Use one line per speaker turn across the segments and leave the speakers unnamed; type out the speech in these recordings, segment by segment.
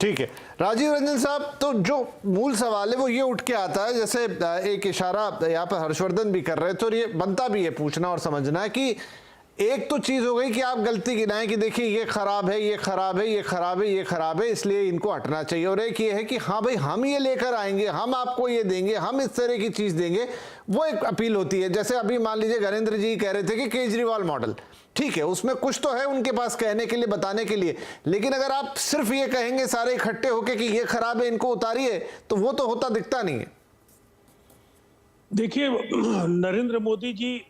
ठीक है राजीव रंजन साहब, तो जो मूल सवाल है वो ये उठ के आता है, जैसे एक इशारा यहाँ पर हर्षवर्धन भी कर रहे थे और ये बनता भी है पूछना और समझना कि एक तो चीज हो गई कि आप गलती गिनाएं कि देखिए ये खराब है, ये खराब है, ये खराब है, ये खराब है, इसलिए इनको हटना चाहिए। और एक ये है कि हाँ भाई हम ये लेकर आएंगे, हम आपको ये देंगे, हम इस तरह की चीज देंगे, वो एक अपील होती है। जैसे अभी मान लीजिए घरेंद्र जी कह रहे थे कि केजरीवाल मॉडल, ठीक है उसमें कुछ तो है उनके पास कहने के लिए, बताने के लिए, लेकिन अगर आप सिर्फ ये कहेंगे सारे इकट्ठे होके कि ये खराब है इनको उतारिए, तो वो तो होता दिखता नहीं है।
देखिए, नरेंद्र मोदी जी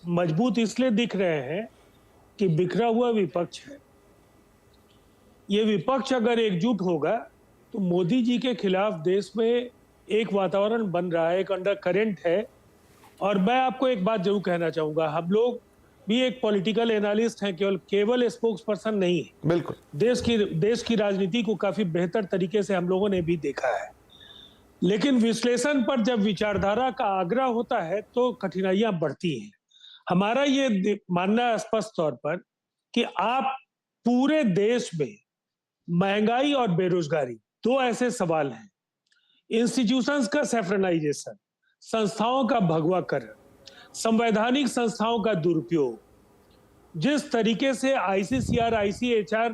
मजबूत इसलिए दिख रहे हैं कि बिखरा हुआ विपक्ष है। ये विपक्ष अगर एकजुट होगा तो मोदी जी के खिलाफ देश में एक वातावरण बन रहा है, एक अंडर करंट है। और मैं आपको एक बात जरूर कहना चाहूंगा, हम लोग भी एक पॉलिटिकल एनालिस्ट हैं, केवल स्पोक्स पर्सन नहीं है।
बिल्कुल
देश की राजनीति को काफी बेहतर तरीके से हम लोगों ने भी देखा है, लेकिन विश्लेषण पर जब विचारधारा का आग्रह होता है तो कठिनाइयां बढ़ती हैं। हमारा ये मानना है स्पष्ट तौर पर कि आप पूरे देश में महंगाई और बेरोजगारी दो ऐसे सवाल हैं। इंस्टीट्यूशंस का सेफ्रनाइजेशन, संस्थाओं का भगवाकरण, संवैधानिक संस्थाओं का दुरुपयोग, जिस तरीके से आईसीसीआर, आईसीएचआर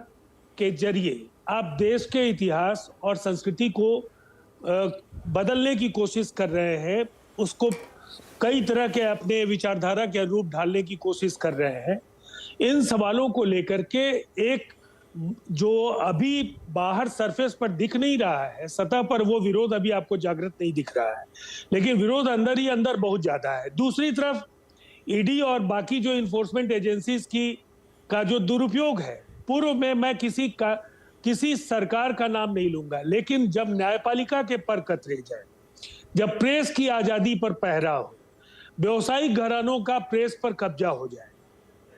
के जरिए आप देश के इतिहास और संस्कृति को बदलने की कोशिश कर रहे हैं, उसको कई तरह के अपने विचारधारा के अनुरूप ढालने की कोशिश कर रहे हैं, इन सवालों को लेकर के एक जो अभी बाहर सरफेस पर दिख नहीं रहा है, सतह पर वो विरोध अभी आपको जागृत नहीं दिख रहा है, लेकिन विरोध अंदर ही अंदर बहुत ज्यादा है। दूसरी तरफ ईडी और बाकी जो इन्फोर्समेंट एजेंसीज का जो दुरुपयोग है, पूर्व में मैं किसी सरकार का नाम नहीं लूंगा, लेकिन जब न्यायपालिका के पर कतरे जाए, जब प्रेस की आजादी पर पहरा हो, व्यवसायिक घरानों का प्रेस पर कब्जा हो जाए,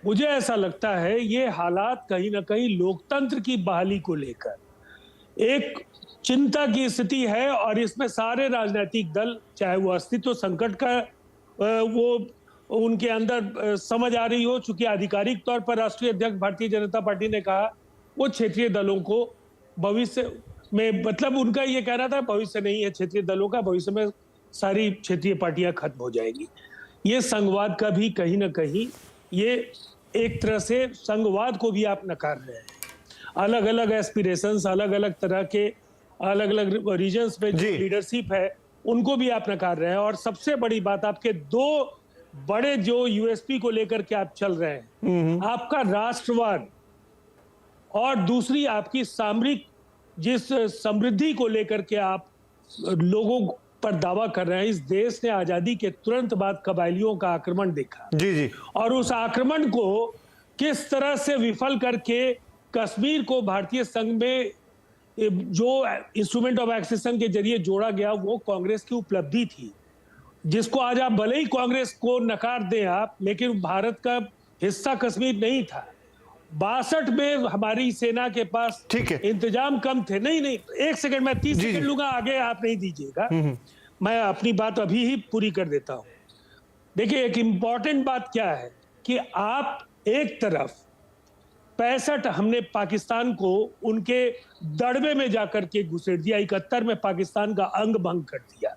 मुझे ऐसा लगता है ये हालात कहीं ना कहीं लोकतंत्र की बहाली को लेकर एक चिंता की स्थिति है। और इसमें सारे राजनीतिक दल, चाहे वो अस्तित्व संकट का वो उनके अंदर समझ आ रही हो, चूंकि आधिकारिक तौर पर राष्ट्रीय अध्यक्ष भारतीय जनता पार्टी ने कहा वो क्षेत्रीय दलों को भविष्य में, मतलब उनका ये कहना था भविष्य नहीं है क्षेत्रीय दलों का, भविष्य में सारी क्षेत्रीय पार्टियां खत्म हो जाएंगी। ये संघवाद का भी कहीं ना कहीं, ये एक तरह से संघवाद को भी आप नकार रहे हैं। अलग अलग एस्पिरेशंस, अलग अलग तरह के अलग अलग रीजन्स में जो लीडरशिप है उनको भी आप नकार रहे हैं। और सबसे बड़ी बात, आपके दो बड़े जो यूएसपी को लेकर के आप चल रहे हैं, आपका राष्ट्रवाद और दूसरी आपकी सामरिक जिस समृद्धि को लेकर के आप लोगों पर दावा कर रहे हैं। इस देश ने आजादी के तुरंत बाद कबायलियों का आक्रमण देखा, जी, और उस आक्रमण को किस तरह से विफल करके कश्मीर को भारतीय संघ में जो इंस्ट्रूमेंट ऑफ एक्सेशन के जरिए जोड़ा गया, वो कांग्रेस की उपलब्धि थी, जिसको आज आप भले ही कांग्रेस को नकार दें आप, लेकिन भारत का हिस्सा कश्मीर नहीं था। 62 में हमारी सेना के पास इंतजाम कम थे। नहीं, एक सेकंड, मैं 30 सेकंड लूंगा, आगे आप नहीं दीजिएगा, मैं अपनी बात अभी ही पूरी कर देता हूं। देखिए, एक इंपॉर्टेंट बात क्या है कि आप एक तरफ 65 हमने पाकिस्तान को उनके दड़बे में जाकर के घुसेड़ दिया, 71 में पाकिस्तान का अंग भंग कर दिया।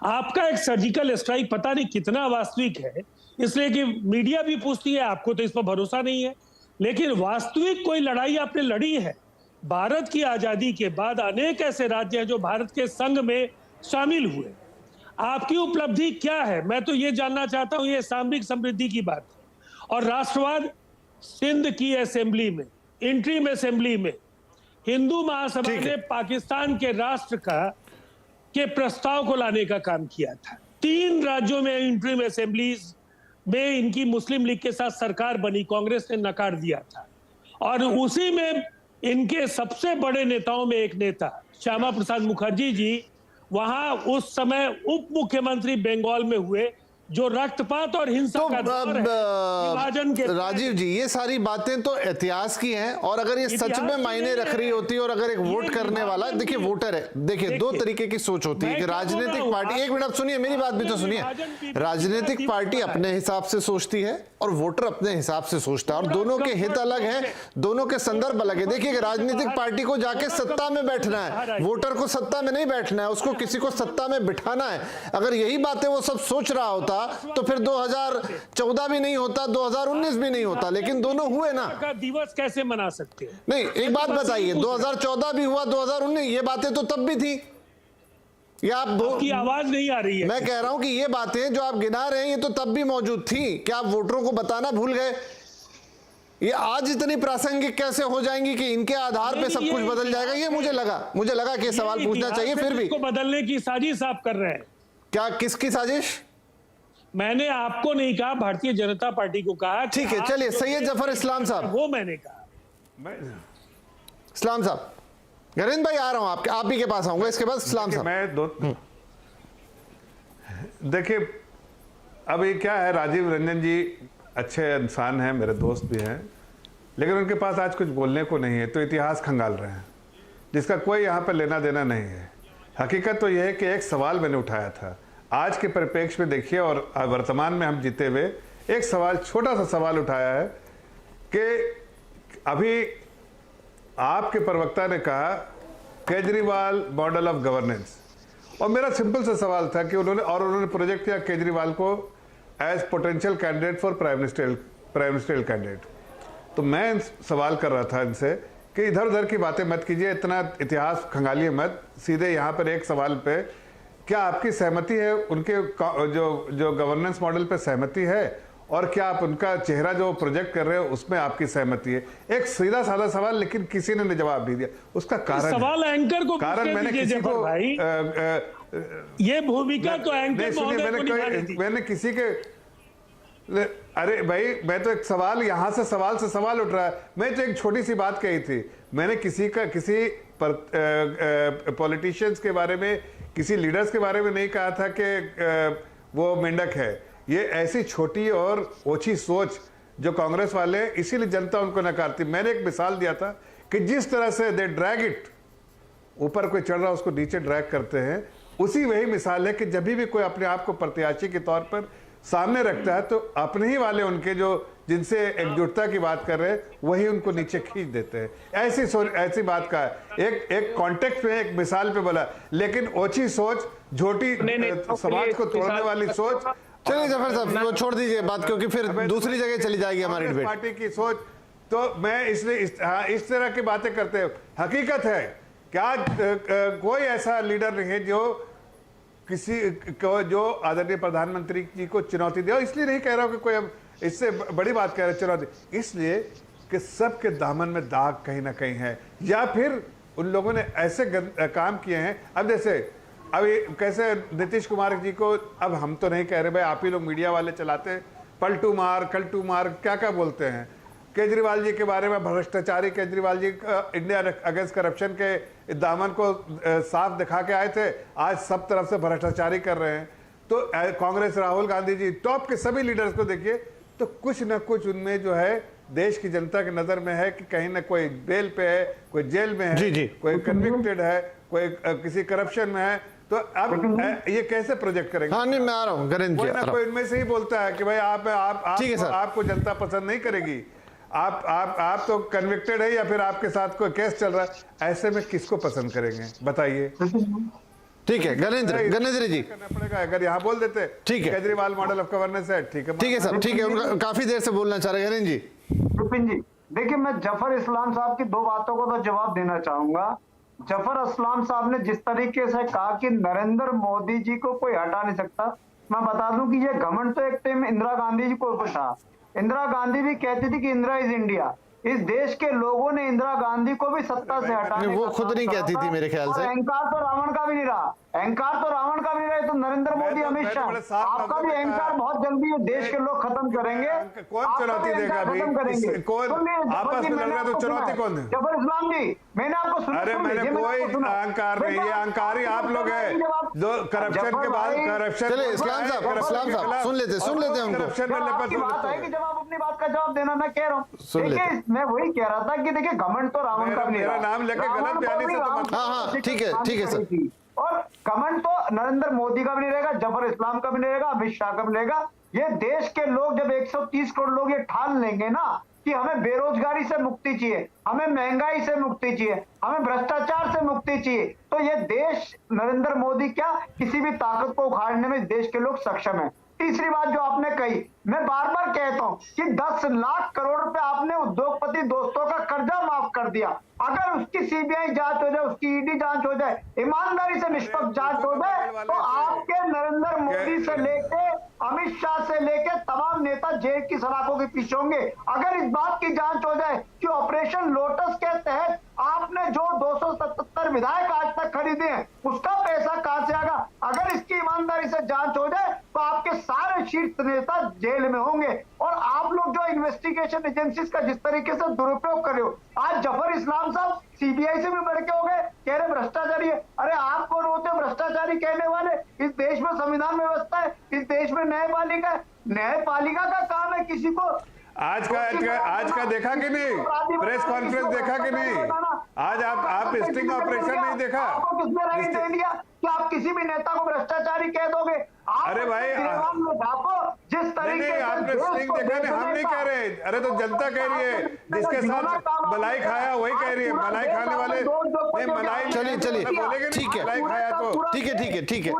आपका एक सर्जिकल स्ट्राइक पता नहीं कितना वास्तविक है, इसलिए कि मीडिया भी पूछती है, आपको तो इस पर भरोसा नहीं है, लेकिन वास्तविक कोई लड़ाई आपने लड़ी है। भारत की आजादी के बाद अनेक ऐसे राज्य हैं जो भारत के संघ में शामिल हुए। आपकी उपलब्धि क्या है, मैं तो ये जानना चाहता हूं। ये सामरिक समृद्धि की बात है। और राष्ट्रवाद, सिंध की असेंबली में, इंटरिम असेंबली में हिंदू महासभा ने पाकिस्तान के राष्ट्र के प्रस्ताव को लाने का काम किया था। 3 राज्यों में इंटरिम असेंबलीज में इनकी मुस्लिम लीग के साथ सरकार बनी, कांग्रेस ने नकार दिया था। और उसी में इनके सबसे बड़े नेताओं में एक नेता श्यामा प्रसाद मुखर्जी जी वहां उस समय उप मुख्यमंत्री बंगाल में हुए, जो रक्तपात और हिंसा
तो
का दौर है, विभाजन के
राजीव जी, ये सारी बातें तो इतिहास की हैं, और अगर ये सच में मायने रख रही होती और अगर एक वोट करने वाला, देखिए वोटर है, देखिए दो तरीके की सोच होती है कि राजनीतिक पार्टी, एक मिनट सुनिए मेरी बात भी तो सुनिए, राजनीतिक पार्टी अपने हिसाब से सोचती है और वोटर अपने हिसाब से सोचता है, और दोनों के हित अलग हैं, दोनों के संदर्भ अलग है। देखिए राजनीतिक पार्टी को जाके सत्ता में बैठना है, वोटर को सत्ता में नहीं बैठना है, उसको किसी को सत्ता में बिठाना है। अगर यही बातें वो सब सोच रहा होता तो फिर 2014 भी नहीं होता, 2019 भी नहीं होता, लेकिन दोनों हुए ना।
का दिवस कैसे मना सकते हैं?
नहीं, एक बात बताइए, 2014 भी हुआ, 2019, ये बातें तो तब भी थी। या
आपकी आवाज नहीं आ रही है।
मैं कह रहा हूं कि ये बातें जो आप गिना रहे हैं ये तो तब भी मौजूद थी। क्या आप वोटरों को बताना भूल गए? ये आज इतनी प्रासंगिक कैसे हो जाएंगी कि इनके आधार पे सब कुछ बदल जाएगा? ये मुझे लगा कि सवाल पूछना चाहिए। फिर भी
को बदलने की साजिश आप कर रहे हैं।
क्या, किसकी साजिश?
मैंने आपको नहीं कहा, भारतीय जनता पार्टी को कहा।
ठीक है, चलिए सैयद जफर इस्लाम साहब,
वो मैंने कहा।
इस्लाम साहब, गरिंद भाई आ रहा हूं आप ही के पास आऊंगा, इसके बाद इस्लाम साहब।
मैं देखिए, अब ये क्या है, राजीव रंजन जी अच्छे इंसान हैं, मेरे दोस्त भी हैं, लेकिन उनके पास आज कुछ बोलने को नहीं है, तो इतिहास खंगाल रहे हैं जिसका कोई यहाँ पर लेना देना नहीं है। हकीकत तो यह है कि एक सवाल मैंने उठाया था, आज के परिप्रेक्ष्य में देखिए, और वर्तमान में हम जीते हुए एक सवाल, छोटा सा सवाल उठाया है कि अभी आपके प्रवक्ता ने कहा केजरीवाल मॉडल ऑफ गवर्नेंस, और मेरा सिंपल सा सवाल था कि उन्होंने प्रोजेक्ट किया केजरीवाल को as potential candidate for prime ministerial candidate. तो मैं सवाल कर रहा था इनसे कि इधर उधर की बातें मत कीजिए, इतना इतिहास खंगालिए मत, सीधे यहाँ पर एक सवाल पे, क्या आपकी सहमति है उनके जो गवर्नेंस मॉडल पे सहमति है, और क्या आप उनका चेहरा जो प्रोजेक्ट कर रहे हो उसमें आपकी सहमति है? एक सीधा साधा सवाल, लेकिन किसी ने जवाब नहीं दिया। उसका कारण
सवाल एंकर को
कारण मैंने किसी को
भाई, ये भूमिका तो एंकर
मैंने किसी के, अरे भाई, मैं तो एक सवाल, यहां से सवाल उठ रहा है। मैं तो एक छोटी सी बात कही थी, मैंने किसी पॉलिटिशियंस के बारे में, किसी लीडर्स के बारे में नहीं कहा था कि वो मेंढक है। ये ऐसी छोटी और ओछी सोच जो कांग्रेस वाले हैं, इसीलिए जनता उनको नकारती। मैंने एक मिसाल दिया था कि जिस तरह से दे ड्रैग इट, ऊपर कोई चढ़ रहा उसको नीचे ड्रैग करते हैं, उसी वही मिसाल है कि जब भी कोई अपने आप को प्रत्याशी के तौर पर सामने रखता है तो अपने ही वाले उनके जो जिनसे एकजुटता की बात कर रहे हैं वही उनको नीचे खींच देते हैं। ऐसी बात का है, एक कॉन्टेक्स्ट में, एक मिसाल पे बोला, लेकिन ओछी सोच, झोटी समाज को तोड़ने वाली सोच।
चलिए जफर साहब, वो छोड़ दीजिए बात, क्योंकि फिर दूसरी जगह चली जाएगी हमारी डिबेट।
पार्टी की सोच, तो मैं इसलिए इस तरह की बातें करते हैं। हकीकत है क्या कोई ऐसा लीडर नहीं है जो किसी को, जो आदरणीय प्रधानमंत्री जी को चुनौती दे, और इसलिए नहीं कह रहा हूं कि कोई अब इससे बड़ी बात कह रहे चुनौती, इसलिए कि सबके दामन में दाग कहीं ना कहीं है, या फिर उन लोगों ने ऐसे काम किए हैं। अब जैसे अभी कैसे नीतीश कुमार जी को, अब हम तो नहीं कह रहे भाई, आप ही लोग मीडिया वाले चलाते, पलटू मार, कलटू मार, क्या क्या बोलते हैं। केजरीवाल जी के बारे में, भ्रष्टाचारी Kejriwal ji India against corruption के दामन को साफ दिखा के आए थे, आज सब तरफ से भ्रष्टाचारी कर रहे हैं। तो कांग्रेस, राहुल गांधी जी, टॉप के सभी लीडर्स को देखिए, तो कुछ ना कुछ उनमें जो है देश की जनता की नजर में है कि कहीं ना कोई बेल पे है, कोई जेल में है, कोई कन्विक्टेड है, कोई किसी करप्शन में है। तो अब ये कैसे प्रोजेक्ट करेंगे?
हाँ, नहीं, मैं आ रहा हूँ,
कोई इनमें से ही बोलता है कि भाई आपको जनता पसंद नहीं करेगी, आप तो कन्विक्टेड है, या फिर आपके साथ कोई केस चल रहा है, ऐसे में किसको पसंद करेंगे बताइए?
ठीक है, गणेंद्र जी
करना पड़ेगा। अगर यहाँ बोल देते
ठीक है,
केजरीवाल मॉडल ऑफ गवर्नेंस है, ठीक है
सर, ठीक है, उनका काफी देर से बोलना चाह रहे हैं। गणेंद्र जी,
विपिन जी, देखिए, मैं जफर इस्लाम साहब की दो बातों को तो जवाब देना चाहूंगा। जफर इस्लाम साहब ने जिस तरीके से कहा कि नरेंद्र मोदी जी को कोई हटा नहीं सकता, मैं बता दूं कि ये घमंड तो एक टाइम इंदिरा गांधी जी को था। इंदिरा गांधी भी कहती थी कि इंदिरा इज इंडिया, इस देश के लोगों ने इंदिरा गांधी को भी सत्ता से हटाने
नहीं, वो
का
खुद
काम
नहीं
करा
कहती
था।
थी मेरे ख्याल
और
से।
अहंकार तो रावण का भी नहीं रहा, अहंकार तो रावण का भी नहीं रहा, तो नरेंद्र मोदी, अमित
मैंने
शाह,
बड़े साफ
आपका
लफ्जों
भी
में
अहंकार
कहा।
बहुत जल्दी ये देश के लोग खत्म करेंगे।
कौन
आपका
चुनौती
भी
देगा
अहंकार
अभी?
खत्म करेंगे।
कौन
सुनिए, जफर
आपस
जी,
में लड़
मैंने
रहा है तो
आपको सुना
चुनौती
है।
कौन है?
जफर इस्लाम जी, मैंने आपको सुना,
अरे
सुन
मैंने
लीजिए,
कोई
आपको सुना।
अहंकार नहीं है,
बेटा,
अहंकारी आप लोग हैं जो करप्शन
जफर
के बाद
भाई,
करप्शन
चले इस्लाम साहब सुन लेते हैं उनको।
करप्शन
जब
में
आपकी
लिप्त
बात
होते
है कि
हैं।
जब आप अपनी बात का जवाब देना, मैं कह रहा हूँ,
सुन लेते
देखिए मैं वही कह रहा था कि देखिए घमंड तो रावण का भी नहीं
मेरा
रहा।
नाम लेके
रावण
गलत
को
बयानी
भी
से तो
राम
मत-
हाँ, ठीक है सर।
थी। और घमंड तो नरेंद्र मोदी का भी नहीं रहेगा, जफर इस्लाम का भी नहीं रहेगा, अमित शाह का भी नहीं रहेगा। ये देश के लोग जब 130 करोड़ लोग ये ठान लेंगे ना कि हमें बेरोजगारी से मुक्ति चाहिए, हमें महंगाई से मुक्ति चाहिए, हमें भ्रष्टाचार से मुक्ति चाहिए, तो ये देश नरेंद्र मोदी क्या किसी भी ताकत को उखाड़ने में देश के लोग सक्षम है। तीसरी बात जो आपने कही, मैं बार बार कहता हूं कि 10 लाख करोड़ रुपए आपने उद्योगपति दोस्तों का कर्जा माफ कर दिया। अगर उसकी सीबीआई जांच हो जाए, उसकी ईडी जांच हो जाए, ईमानदारी से निष्पक्ष जांच हो जाए, तो आपके नरेंद्र मोदी से लेके अमित शाह से लेके तमाम नेता जेल की सलाखों के पीछे होंगे। अगर इस बात की जांच हो जाए कि ऑपरेशन लोटस के तहत आपने जो 277 विधायक आज तक खरीदे हैं, उसका पैसा कहां से आएगा, अगर इसकी ईमानदारी से जांच हो जाए तो आपके सारे शीर्ष नेता जेल में होंगे। और आप लोग जो इन्वेस्टिगेशन एजेंसीज का जिस तरीके से दुरुपयोग कर रहे हो, आज जफर इस्लाम साहब सीबीआई से भी बढ़ के हो गए, कह रहे भ्रष्टाचारी है। अरे आप कौन होते हो भ्रष्टाचारी कहने वाले? इस देश में संविधान व्यवस्था है, इस देश में न्यायपालिका है, न्यायपालिका का काम है किसी को
आज का देखा कि नहीं? प्रेस कॉन्फ्रेंस देखा कि नहीं? आज आप स्टिंग ऑपरेशन नहीं देखा?
आपको किसने राइट दे दिया कि आप किसी भी नेता को भ्रष्टाचारी कह दोगे?
अरे भाई,
जिस तरीके
नहीं, आपने स्टिंग देखा नहीं, हम नहीं कह रहे। अरे तो जनता कह रही है, जिसके साथ मलाई खाया वही कह रही है। मलाई खाने वाले नहीं, मलाई
चलिए
बोलेंगे नहीं,
ठीक है,
मलाई खाया तो
ठीक है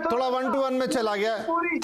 थोड़ा 1 to 1 में चला गया।